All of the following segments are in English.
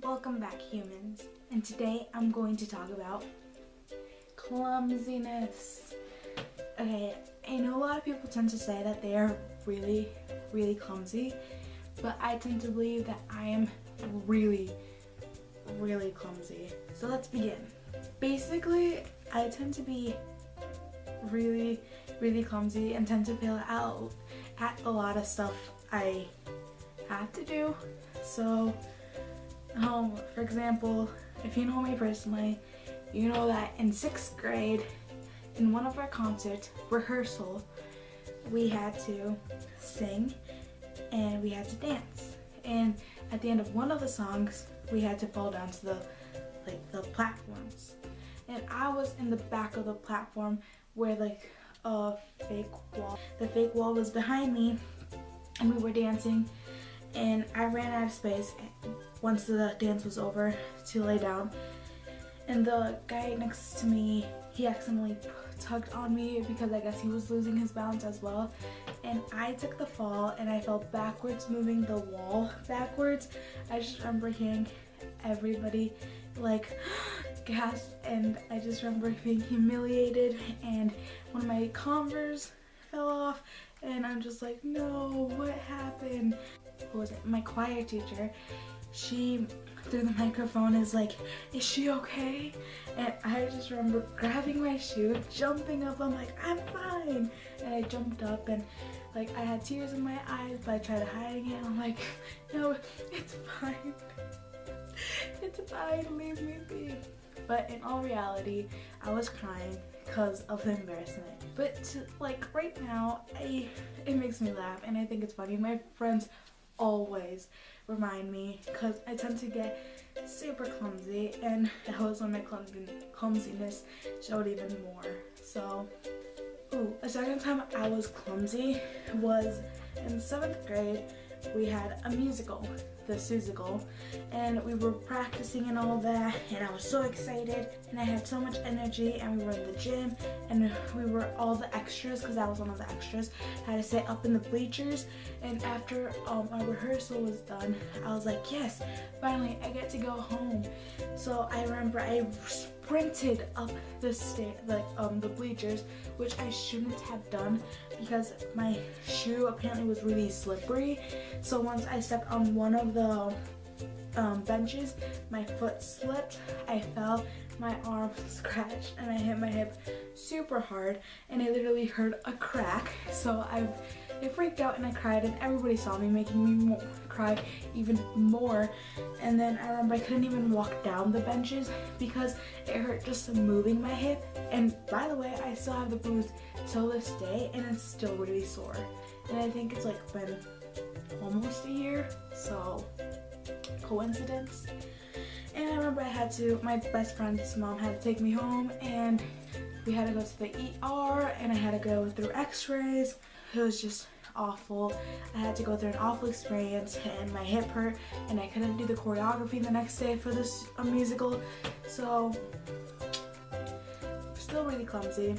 Welcome back, humans, and today I'm going to talk about clumsiness. Okay, I know a lot of people tend to say that they are really clumsy, but I tend to believe that I am really clumsy. So let's begin. Basically, I tend to be really clumsy and tend to fail out at a lot of stuff I have to do. So for example, if you know me personally, you know that in 6th grade, in one of our concerts, rehearsal, we had to sing and we had to dance. And at the end of one of the songs, we had to fall down to the platforms. And I was in the back of the platform where the fake wall was behind me, and we were dancing. And I ran out of space once the dance was over to lay down. And the guy next to me, he accidentally tugged on me because I guess he was losing his balance as well. And I took the fall and I fell backwards, moving the wall backwards. I just remember hearing everybody gasp, and I just remember being humiliated, and one of my Converse fell off, and I'm just like, no, what happened? Who was it? My choir teacher. She, through the microphone, is like, is she okay? And I just remember grabbing my shoe, jumping up. I'm like, I'm fine. And I jumped up, and I had tears in my eyes, but I tried hiding it. I'm like, no, it's fine. It's fine, leave me be. But in all reality, I was crying because of the embarrassment. But right now, it makes me laugh, and I think it's funny. My friends always remind me because I tend to get super clumsy, and that was when my clumsiness showed even more. So, a second time I was clumsy was in 7th grade. We had a musical, the Susical, and we were practicing and all that, and I was so excited, and I had so much energy, and we were in the gym, and we were all the extras, because I was one of the extras. I had to sit up in the bleachers, and after our rehearsal was done, I was like, yes, finally I get to go home. So I remember I sprinted up the bleachers, which I shouldn't have done because my shoe apparently was really slippery. So once I stepped on one of the benches, my foot slipped, I fell, my arm scratched, and I hit my hip super hard, and I literally heard a crack. So I freaked out and I cried, and everybody saw me, making me cry even more. And then I remember I couldn't even walk down the benches because it hurt just moving my hip. And by the way, I still have the bruise till this day, and it's still really sore. And I think it's been almost a year, so coincidence. And I remember my best friend's mom had to take me home, and we had to go to the ER, and I had to go through x-rays. It was just awful. I had to go through an awful experience, and my hip hurt, and I couldn't do the choreography the next day for this musical. So, still really clumsy.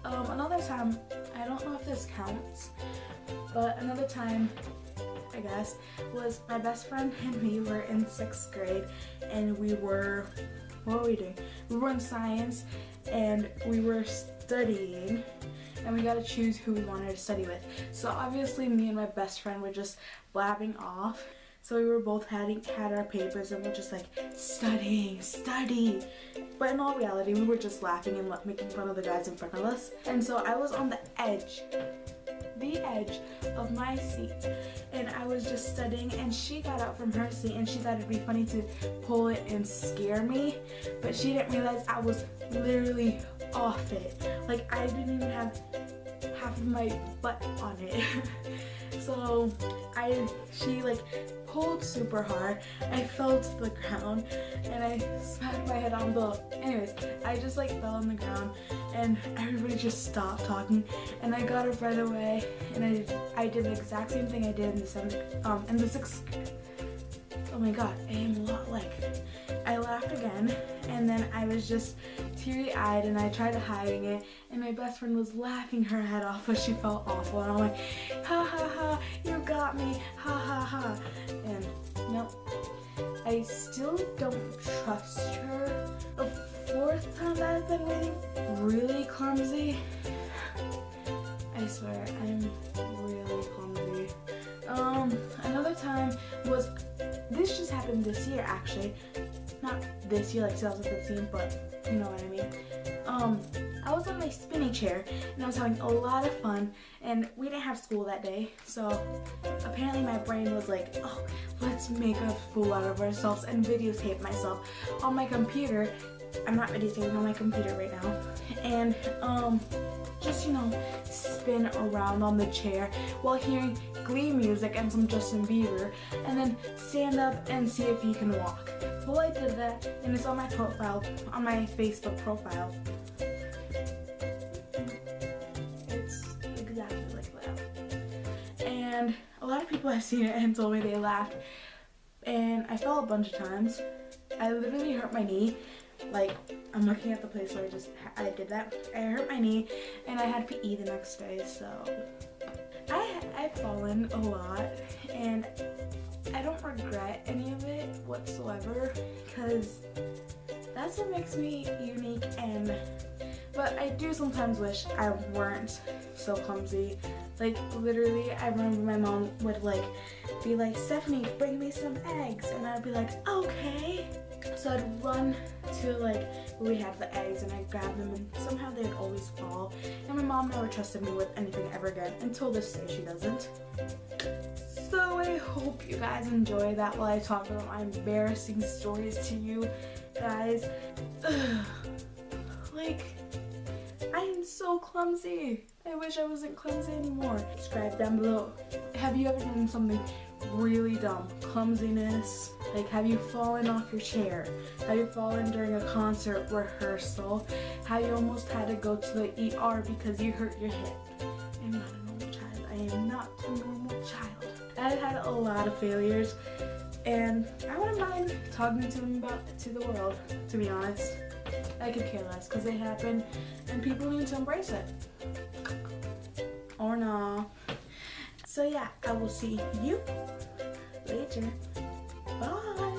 Another time, I don't know if this counts, but another time, I guess, was my best friend and me were in 6th grade, and what were we doing? We were in science, and we were studying, and we got to choose who we wanted to study with. So obviously me and my best friend were just blabbing off. So we were both had our papers, and we're just like, study. But in all reality, we were just laughing and making fun of the guys in front of us. And so I was on the edge of my seat, and I was just studying, and she got out from her seat, and she thought it'd be funny to pull it and scare me, but she didn't realize I was literally off it. I didn't even have half of my butt on it. So she pulled super hard. I fell to the ground, and I smacked my head on I just fell on the ground, and everybody just stopped talking, and I got up right away, and I did the exact same thing I did in the 6th. Oh my god, I am a lot I laughed again, and then I was just teary-eyed, and I tried hiding it, and my best friend was laughing her head off, but she felt awful, and I'm like, ha ha ha, you got me, ha ha ha, and nope. I I still don't trust her. The fourth time that I've been waiting, really clumsy. I swear, I'm really clumsy. Another time was, this just happened this year actually. Not this year, like 2015, but you know what I mean. I was on my spinning chair and I was having a lot of fun, and we didn't have school that day, so apparently my brain was like, oh, let's make a fool out of ourselves and videotape myself on my computer. I'm not videotaping on my computer right now. And just, you know, spin around on the chair while hearing Glee music and some Justin Bieber, and then stand up and see if you can walk. Well, I did that, and it's on my profile, on my Facebook profile. It's exactly like that. And a lot of people have seen it and told me they laughed. And I fell a bunch of times. I literally hurt my knee. Like, I'm looking at the place where I did that. I hurt my knee and I had PE the next day, so I've fallen a lot and I don't regret any of it whatsoever, because that's what makes me unique. But I do sometimes wish I weren't so clumsy. Like, literally, I remember my mom would be like, Stephany, bring me some eggs, and I'd be like, okay. So I'd run to where we have the eggs, and I'd grab them, and somehow they'd always fall. And my mom never trusted me with anything ever again. Until this day, she doesn't. So I hope you guys enjoy that while I talk about my embarrassing stories to you guys. I am so clumsy. I wish I wasn't clumsy anymore. Subscribe down below. Have you ever done something really dumb? Clumsiness? Have you fallen off your chair? Have you fallen during a concert rehearsal? Have you almost had to go to the ER because you hurt your hip? I'm not a normal child. I am not a normal child. I've had a lot of failures, and I wouldn't mind talking to them to the world, to be honest. I could care less, because they happen, and people need to embrace it. Or not. So yeah, I will see you later. Bye.